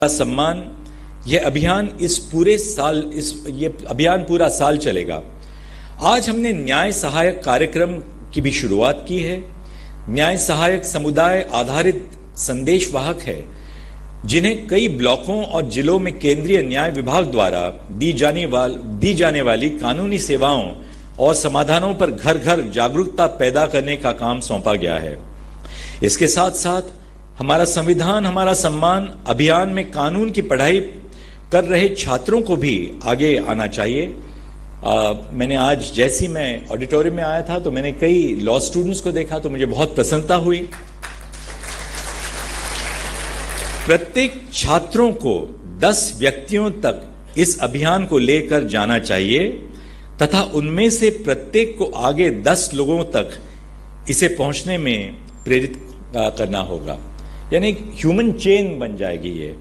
सम्मान। यह अभियान ये अभियान पूरा साल चलेगा। आज हमने न्याय सहायक कार्यक्रम की भी शुरुआत की है। न्याय सहायक समुदाय आधारित संदेश वाहक है, जिन्हें कई ब्लॉकों और जिलों में केंद्रीय न्याय विभाग द्वारा दी जाने वाली कानूनी सेवाओं और समाधानों पर घर घर जागरूकता पैदा करने का काम सौंपा गया है। इसके साथ साथ हमारा संविधान हमारा सम्मान अभियान में कानून की पढ़ाई कर रहे छात्रों को भी आगे आना चाहिए। मैंने आज जैसी मैं ऑडिटोरियम में आया था तो मैंने कई लॉ स्टूडेंट्स को देखा तो मुझे बहुत प्रसन्नता हुई। प्रत्येक छात्रों को 10 व्यक्तियों तक इस अभियान को लेकर जाना चाहिए तथा उनमें से प्रत्येक को आगे 10 लोगों तक इसे पहुंचने में प्रेरित करना होगा, यानी ह्यूमन चेन बन जाएगी। ये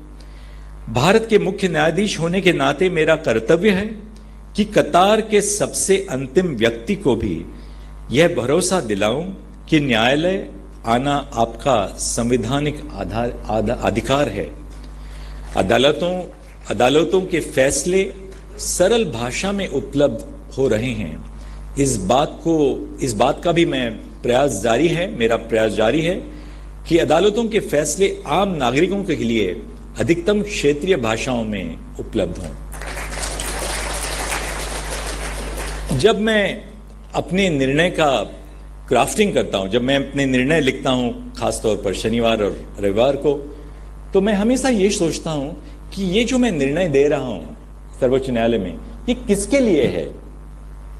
भारत के मुख्य न्यायाधीश होने के नाते मेरा कर्तव्य है कि कतार के सबसे अंतिम व्यक्ति को भी यह भरोसा दिलाऊं कि न्यायालय आना आपका संवैधानिक अधिकार है। अदालतों के फैसले सरल भाषा में उपलब्ध हो रहे हैं। इस बात का भी मेरा प्रयास जारी है कि अदालतों के फैसले आम नागरिकों के लिए अधिकतम क्षेत्रीय भाषाओं में उपलब्ध हों। जब मैं अपने निर्णय का क्राफ्टिंग करता हूं, जब मैं अपने निर्णय लिखता हूं, खासतौर पर शनिवार और रविवार को, तो मैं हमेशा ये सोचता हूं कि ये जो मैं निर्णय दे रहा हूं सर्वोच्च न्यायालय में, ये किसके लिए है?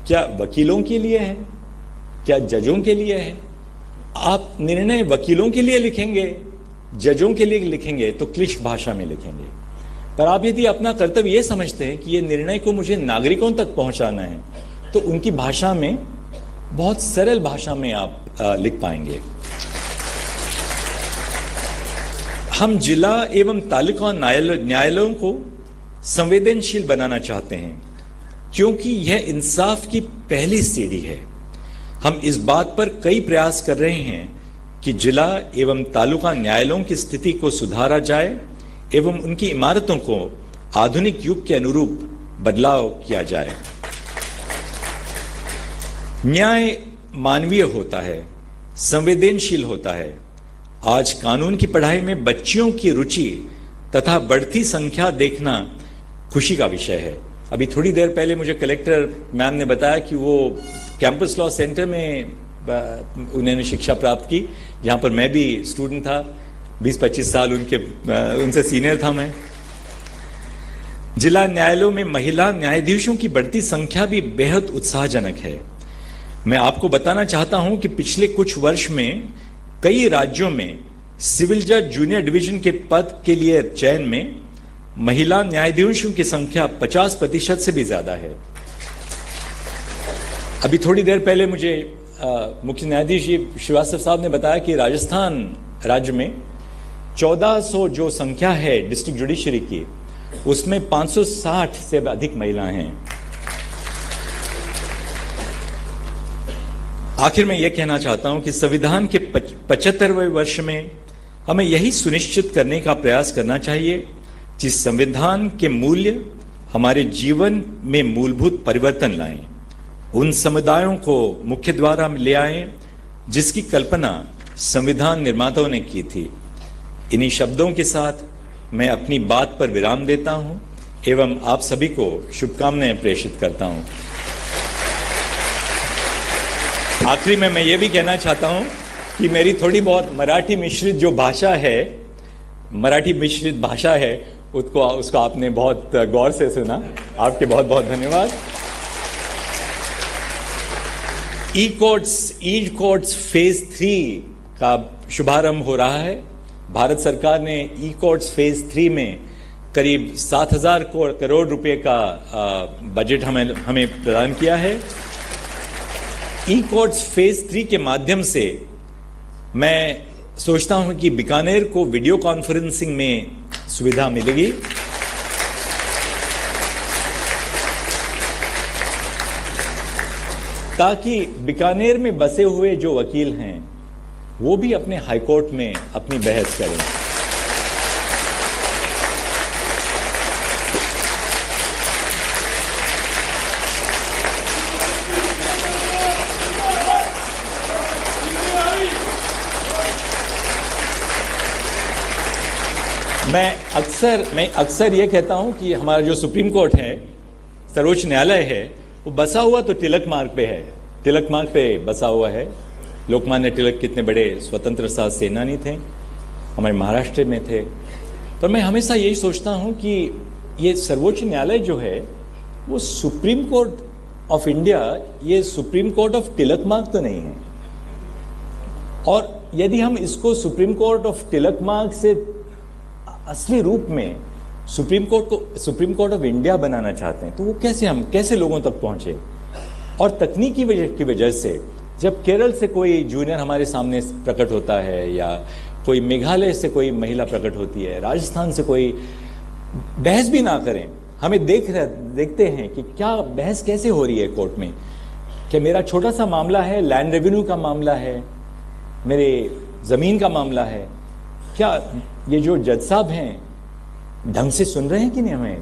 क्या वकीलों के लिए है? क्या जजों के लिए है? आप निर्णय वकीलों के लिए लिखेंगे, जजों के लिए लिखेंगे तो क्लिष्ट भाषा में लिखेंगे, पर आप यदि अपना कर्तव्य ये समझते हैं कि ये निर्णय को मुझे नागरिकों तक पहुंचाना है तो उनकी भाषा में, बहुत सरल भाषा में आप लिख पाएंगे। हम जिला एवं तालुका न्यायालयों को संवेदनशील बनाना चाहते हैं क्योंकि यह इंसाफ की पहली सीढ़ी है। हम इस बात पर कई प्रयास कर रहे हैं कि जिला एवं तालुका न्यायालयों की स्थिति को सुधारा जाए एवं उनकी इमारतों को आधुनिक युग के अनुरूप बदलाव किया जाए। न्याय मानवीय होता है, संवेदनशील होता है। आज कानून की पढ़ाई में बच्चियों की रुचि तथा बढ़ती संख्या देखना खुशी का विषय है। अभी थोड़ी देर पहले मुझे कलेक्टर मैम ने बताया कि वो कैंपस लॉ सेंटर में उन्होंने शिक्षा प्राप्त की, जहां पर मैं भी स्टूडेंट था। 20-25 साल उनसे सीनियर था मैं। जिला न्यायालयों में महिला न्यायाधीशों की बढ़ती संख्या भी बेहद उत्साहजनक है। मैं आपको बताना चाहता हूं कि पिछले कुछ वर्ष में कई राज्यों में सिविल जज जूनियर डिवीजन के पद के लिए चयन में महिला न्यायाधीशों की संख्या 50% से भी ज्यादा है। अभी थोड़ी देर पहले मुझे मुख्य न्यायाधीश श्रीवास्तव साहब ने बताया कि राजस्थान राज्य में 1400 जो संख्या है डिस्ट्रिक्ट जुडिशरी की, उसमें 560 से अधिक महिलाएं हैं। आखिर में यह कहना चाहता हूं कि संविधान के 75वें वर्ष में हमें यही सुनिश्चित करने का प्रयास करना चाहिए कि संविधान के मूल्य हमारे जीवन में मूलभूत परिवर्तन लाएं, उन समुदायों को मुख्य द्वार में ले आए जिसकी कल्पना संविधान निर्माताओं ने की थी। इन्हीं शब्दों के साथ मैं अपनी बात पर विराम देता हूं एवं आप सभी को शुभकामनाएं प्रेषित करता हूं। आखिरी में मैं ये भी कहना चाहता हूं कि मेरी थोड़ी बहुत मराठी मिश्रित भाषा है, उसको आपने बहुत गौर से सुना। आपके बहुत बहुत धन्यवाद। ई कोर्ट्स फेज 3 का शुभारंभ हो रहा है। भारत सरकार ने ई कोर्ट्स फेज 3 में करीब 7,000 करोड़ रुपए का बजट हमें प्रदान किया है। ई कोर्ट्स फेज 3 के माध्यम से मैं सोचता हूं कि बीकानेर को वीडियो कॉन्फ्रेंसिंग में सुविधा मिलेगी। ताकि बीकानेर में बसे हुए जो वकील हैं वो भी अपने हाईकोर्ट में अपनी बहस करें। मैं अक्सर ये कहता हूं कि हमारा जो सुप्रीम कोर्ट है, सर्वोच्च न्यायालय है, वो बसा हुआ तो तिलक मार्ग पे है, तिलक मार्ग पे बसा हुआ है। लोकमान्य तिलक कितने बड़े स्वतंत्रता सेनानी थे, हमारे महाराष्ट्र में थे। पर मैं हमेशा यही सोचता हूं कि ये सर्वोच्च न्यायालय जो है वो सुप्रीम कोर्ट ऑफ इंडिया, ये सुप्रीम कोर्ट ऑफ तिलक मार्ग तो नहीं है। और यदि हम इसको सुप्रीम कोर्ट ऑफ तिलक मार्ग से असली रूप में सुप्रीम कोर्ट ऑफ इंडिया बनाना चाहते हैं, तो वो कैसे लोगों तक पहुंचे। और तकनीकी की वजह से जब केरल से कोई जूनियर हमारे सामने प्रकट होता है, या कोई मेघालय से कोई महिला प्रकट होती है, राजस्थान से कोई, बहस भी ना करें, हमें देखते हैं कि क्या बहस कैसे हो रही है कोर्ट में। कि मेरा छोटा सा मामला है, लैंड रेवेन्यू का मामला है, मेरे जमीन का मामला है, क्या ये जो जज साहब हैं ढंग से सुन रहे हैं कि नहीं हमें।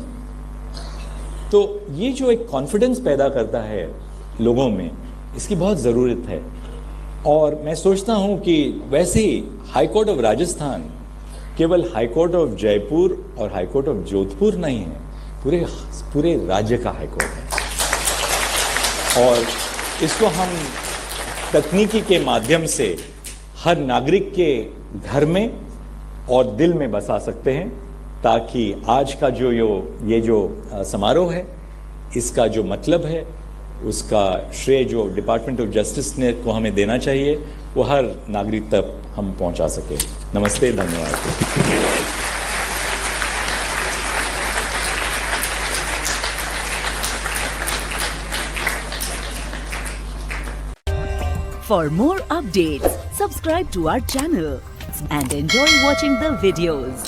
तो ये जो एक कॉन्फिडेंस पैदा करता है लोगों में, इसकी बहुत ज़रूरत है। और मैं सोचता हूं कि वैसे ही हाई कोर्ट ऑफ राजस्थान केवल हाई कोर्ट ऑफ जयपुर और हाई कोर्ट ऑफ जोधपुर नहीं है, पूरे राज्य का हाई कोर्ट है। और इसको हम तकनीकी के माध्यम से हर नागरिक के घर में और दिल में बसा सकते हैं, ताकि आज का ये जो समारोह है, इसका जो मतलब है, उसका श्रेय जो डिपार्टमेंट ऑफ जस्टिस ने को हमें देना चाहिए, वो हर नागरिक तक हम पहुंचा सके। नमस्ते, धन्यवाद। For more updates, subscribe to our channel and enjoy watching the videos.